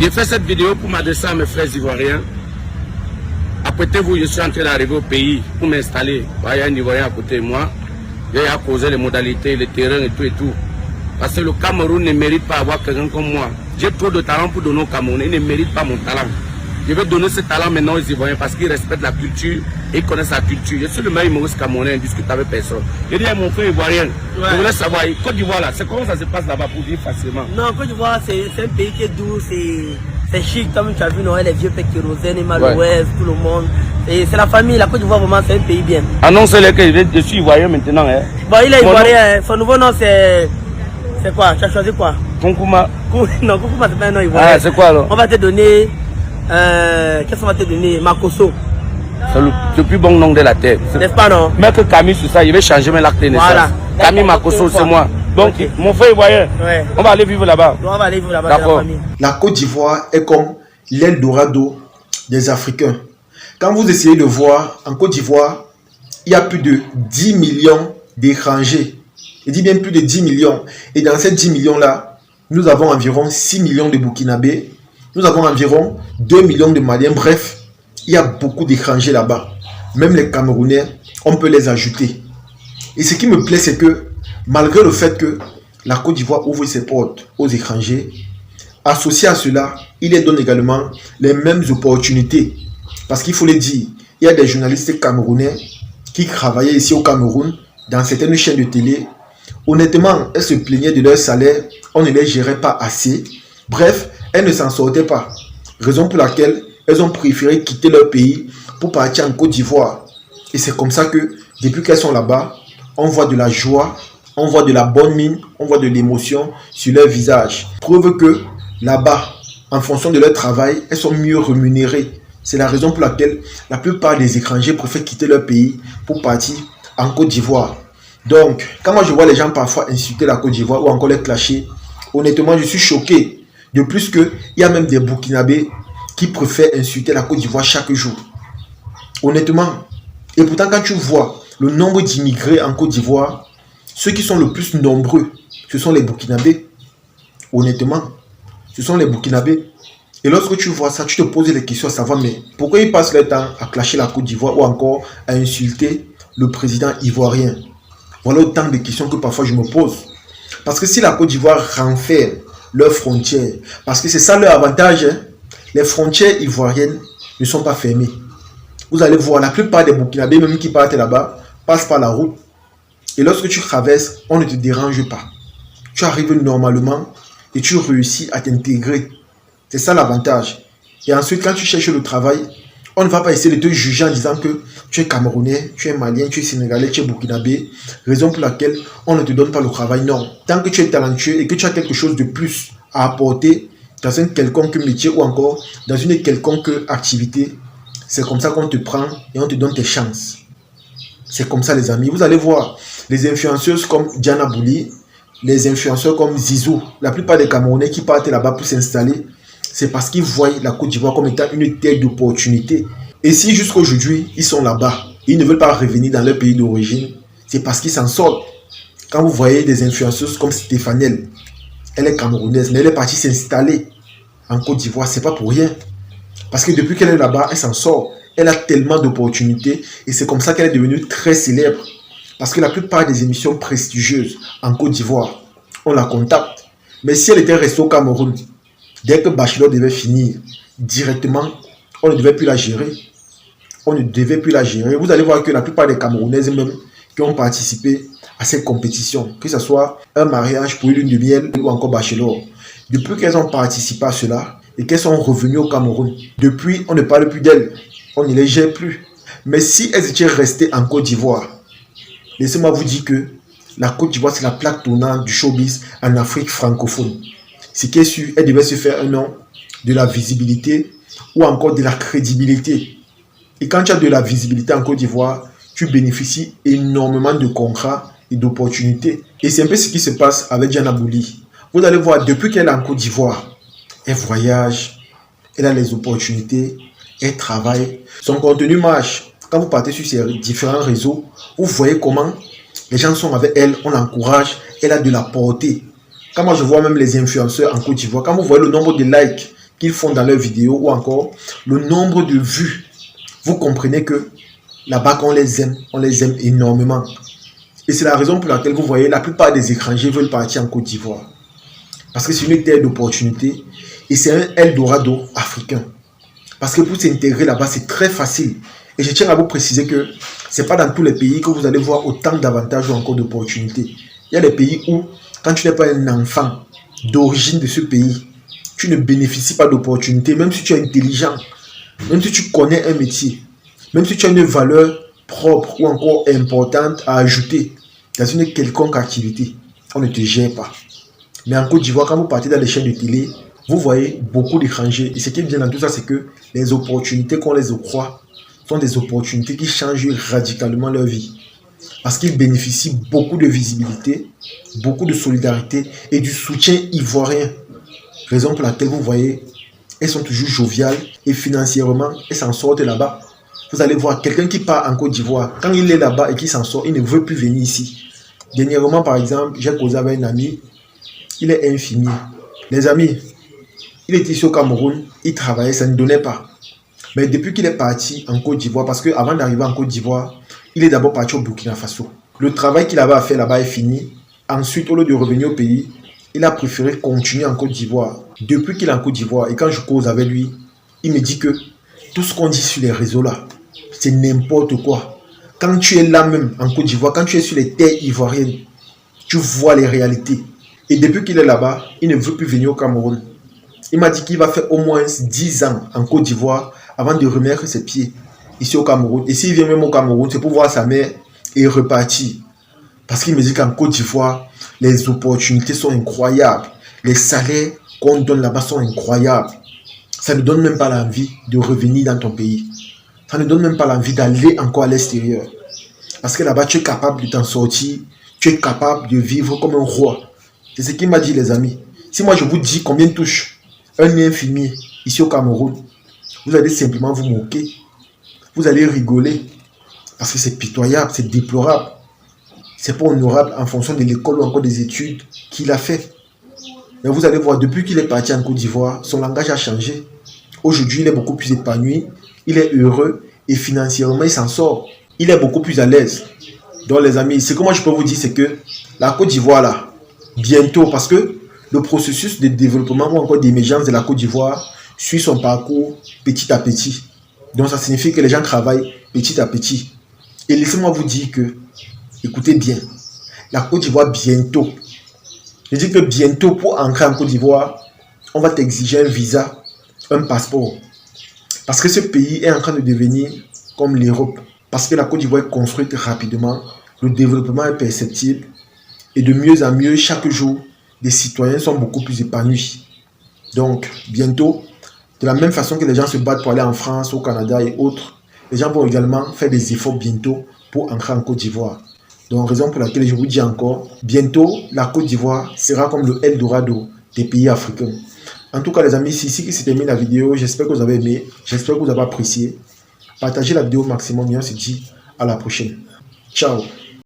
J'ai fait cette vidéo pour m'adresser à mes frères ivoiriens. Apprêtez-vous, je suis en train d'arriver au pays pour m'installer. Il y a un Ivoirien à côté de moi. J'ai causé les modalités, les terrains et tout. Parce que le Cameroun ne mérite pas d'avoir quelqu'un comme moi. J'ai trop de talent pour donner au Cameroun. Il ne mérite pas mon talent. Je vais donner ce talent maintenant aux Ivoiriens parce qu'ils respectent la culture et ils connaissent la culture. Je suis le meilleur humoriste camerounais, je discute avec personne. Je dis à mon frère ivoirien, je voulais savoir, Côte d'Ivoire là, c'est comment ça se passe là-bas pour vivre facilement? Non, Côte d'Ivoire c'est un pays qui est doux, c'est chic, comme tu as vu, les vieux pecs kérosène, les Malouès, tout le monde. C'est la famille, la Côte d'Ivoire vraiment c'est un pays bien. Annoncez-le que je suis ivoirien maintenant. Hein. Bon, il est ivoirien, son nouveau nom c'est quoi? Tu as choisi quoi? Konkouma. Non, Konkouma c'est pas un nom ivoirien. Ah, c'est quoi alors? On va te donner... qu'est-ce qu'on va te donner? Makosso. C'est le plus bon nom de la terre. N'est-ce pas non? Mais que Camille sur ça, il va changer mes actes de naissance. Voilà. Camille Makosso, c'est moi. Donc, okay. Mon frère ivoirien, on va aller vivre là-bas. On va aller vivre là-bas. D'accord. La Côte d'Ivoire est comme l'Eldorado des Africains. Quand vous essayez de voir, en Côte d'Ivoire, il y a plus de 10 millions d'étrangers. Je dis bien plus de 10 millions. Et dans ces 10 millions-là, nous avons environ 6 millions de Burkinabés. Nous avons environ 2 millions de Maliens. Bref, il y a beaucoup d'étrangers là-bas. Même les Camerounais, on peut les ajouter. Et ce qui me plaît, c'est que malgré le fait que la Côte d'Ivoire ouvre ses portes aux étrangers, associé à cela, il les donne également les mêmes opportunités. Parce qu'il faut le dire, il y a des journalistes camerounais qui travaillaient ici au Cameroun, dans certaines chaînes de télé. Honnêtement, elles se plaignaient de leur salaire, on ne les gérait pas assez. Bref, elles ne s'en sortaient pas. Raison pour laquelle elles ont préféré quitter leur pays pour partir en Côte d'Ivoire. Et c'est comme ça que, depuis qu'elles sont là-bas, on voit de la joie, on voit de la bonne mine, on voit de l'émotion sur leur visage. Preuve que là-bas, en fonction de leur travail, elles sont mieux rémunérées. C'est la raison pour laquelle la plupart des étrangers préfèrent quitter leur pays pour partir en Côte d'Ivoire. Donc, quand moi je vois les gens parfois insulter la Côte d'Ivoire ou encore les clasher, honnêtement, je suis choqué. De plus qu'il y a même des Burkinabés qui préfèrent insulter la Côte d'Ivoire chaque jour. Honnêtement. Et pourtant, quand tu vois le nombre d'immigrés en Côte d'Ivoire, ceux qui sont le plus nombreux, ce sont les Burkinabés. Honnêtement, ce sont les Burkinabés. Et lorsque tu vois ça, tu te poses les questions à savoir, mais pourquoi ils passent leur temps à clasher la Côte d'Ivoire ou encore à insulter le président ivoirien? Voilà autant de questions que parfois je me pose. Parce que si la Côte d'Ivoire renferme leurs frontières, parce que c'est ça leur avantage, hein, les frontières ivoiriennes ne sont pas fermées. Vous allez voir, la plupart des Burkinabés, même qui partent là-bas, passent par la route. Et lorsque tu traverses, on ne te dérange pas. Tu arrives normalement et tu réussis à t'intégrer. C'est ça l'avantage. Et ensuite, quand tu cherches le travail, on ne va pas essayer de te juger en disant que tu es Camerounais, tu es Malien, tu es Sénégalais, tu es Burkinabé. Raison pour laquelle on ne te donne pas le travail. Non. Tant que tu es talentueux et que tu as quelque chose de plus à apporter dans un quelconque métier ou encore dans une quelconque activité, c'est comme ça qu'on te prend et on te donne tes chances. C'est comme ça les amis. Vous allez voir les influenceuses comme Diana Bouli, les influenceurs comme Zizou, la plupart des Camerounais qui partent là-bas pour s'installer, c'est parce qu'ils voient la Côte d'Ivoire comme étant une terre d'opportunité. Et si jusqu'à aujourd'hui, ils sont là-bas, ils ne veulent pas revenir dans leur pays d'origine, c'est parce qu'ils s'en sortent. Quand vous voyez des influenceuses comme Stéphanielle, elle est camerounaise, mais elle est partie s'installer en Côte d'Ivoire, c'est pas pour rien. Parce que depuis qu'elle est là-bas, elle s'en sort. Elle a tellement d'opportunités et c'est comme ça qu'elle est devenue très célèbre. Parce que la plupart des émissions prestigieuses en Côte d'Ivoire, on la contacte. Mais si elle était restée au Cameroun, dès que Bachelor devait finir, directement, on ne devait plus la gérer. On ne devait plus la gérer. Vous allez voir que la plupart des Camerounaises même qui ont participé à ces compétitions, que ce soit un mariage pour une lune de miel ou encore Bachelor, depuis qu'elles ont participé à cela et qu'elles sont revenues au Cameroun, depuis, on ne parle plus d'elles. On ne les gère plus. Mais si elles étaient restées en Côte d'Ivoire, laissez-moi vous dire que la Côte d'Ivoire, c'est la plaque tournante du showbiz en Afrique francophone. Ce qui est sûr, elle devait se faire un nom, de la visibilité ou encore de la crédibilité. Et quand tu as de la visibilité en Côte d'Ivoire, tu bénéficies énormément de contrats et d'opportunités. Et c'est un peu ce qui se passe avec Diana Bouli. Vous allez voir, depuis qu'elle est en Côte d'Ivoire, elle voyage, elle a les opportunités, elle travaille. Son contenu marche. Quand vous partez sur ces différents réseaux, vous voyez comment les gens sont avec elle, on l'encourage, elle a de la portée. Quand moi je vois même les influenceurs en Côte d'Ivoire, quand vous voyez le nombre de likes qu'ils font dans leurs vidéos ou encore le nombre de vues, vous comprenez que là-bas, on les aime énormément. Et c'est la raison pour laquelle vous voyez la plupart des étrangers veulent partir en Côte d'Ivoire. Parce que c'est une terre d'opportunité et c'est un Eldorado africain. Parce que pour s'intégrer là-bas, c'est très facile. Et je tiens à vous préciser que ce n'est pas dans tous les pays que vous allez voir autant d'avantages ou encore d'opportunités. Il y a des pays où, quand tu n'es pas un enfant d'origine de ce pays, tu ne bénéficies pas d'opportunités, même si tu es intelligent, même si tu connais un métier, même si tu as une valeur propre ou encore importante à ajouter dans une quelconque activité, on ne te gère pas. Mais en Côte d'Ivoire, quand vous partez dans les chaînes de télé, vous voyez beaucoup d'étrangers. Et ce qui est bien dans tout ça, c'est que les opportunités qu'on les octroie sont des opportunités qui changent radicalement leur vie. Parce qu'ils bénéficient beaucoup de visibilité, beaucoup de solidarité et du soutien ivoirien. Raison pour laquelle vous voyez, elles sont toujours joviales et financièrement, elles s'en sortent là-bas. Vous allez voir quelqu'un qui part en Côte d'Ivoire, quand il est là-bas et qu'il s'en sort, il ne veut plus venir ici. Dernièrement, par exemple, j'ai causé avec un ami, il est infirmier. Les amis, il était ici au Cameroun, il travaillait, ça ne donnait pas. Mais depuis qu'il est parti en Côte d'Ivoire, parce qu'avant d'arriver en Côte d'Ivoire, il est d'abord parti au Burkina Faso. Le travail qu'il avait à faire là-bas est fini. Ensuite, au lieu de revenir au pays, il a préféré continuer en Côte d'Ivoire. Depuis qu'il est en Côte d'Ivoire, et quand je cause avec lui, il me dit que tout ce qu'on dit sur les réseaux là, c'est n'importe quoi. Quand tu es là même en Côte d'Ivoire, quand tu es sur les terres ivoiriennes, tu vois les réalités. Et depuis qu'il est là-bas, il ne veut plus venir au Cameroun. Il m'a dit qu'il va faire au moins 10 ans en Côte d'Ivoire avant de remettre ses pieds ici au Cameroun. Et s'il vient même au Cameroun, c'est pour voir sa mère et repartir. Parce qu'il me dit qu'en Côte d'Ivoire, les opportunités sont incroyables. Les salaires qu'on donne là-bas sont incroyables. Ça ne donne même pas l'envie de revenir dans ton pays. Ça ne donne même pas l'envie d'aller encore à l'extérieur. Parce que là-bas, tu es capable de t'en sortir. Tu es capable de vivre comme un roi. C'est ce qu'il m'a dit, les amis. Si moi, je vous dis combien touche un infirmier ici au Cameroun, vous allez simplement vous moquer. Vous allez rigoler. Parce que c'est pitoyable, c'est déplorable. C'est pas honorable en fonction de l'école ou encore des études qu'il a fait. Mais vous allez voir, depuis qu'il est parti en Côte d'Ivoire, son langage a changé. Aujourd'hui, il est beaucoup plus épanoui. Il est heureux et financièrement, il s'en sort. Il est beaucoup plus à l'aise. Donc les amis, ce que moi je peux vous dire, c'est que la Côte d'Ivoire là, bientôt, parce que le processus de développement ou encore d'émergence de la Côte d'Ivoire suit son parcours petit à petit. Donc ça signifie que les gens travaillent petit à petit. Et laissez-moi vous dire que, écoutez bien, la Côte d'Ivoire bientôt, je dis que bientôt pour entrer en Côte d'Ivoire, on va t'exiger un visa, un passeport. Parce que ce pays est en train de devenir comme l'Europe. Parce que la Côte d'Ivoire est construite rapidement, le développement est perceptible et de mieux en mieux, chaque jour, les citoyens sont beaucoup plus épanouis. Donc, bientôt, de la même façon que les gens se battent pour aller en France, au Canada et autres, les gens vont également faire des efforts bientôt pour entrer en Côte d'Ivoire. Donc, raison pour laquelle je vous dis encore, bientôt, la Côte d'Ivoire sera comme le Eldorado des pays africains. En tout cas, les amis, c'est ici que se termine la vidéo. J'espère que vous avez aimé, j'espère que vous avez apprécié. Partagez la vidéo au maximum et on se dit à la prochaine. Ciao.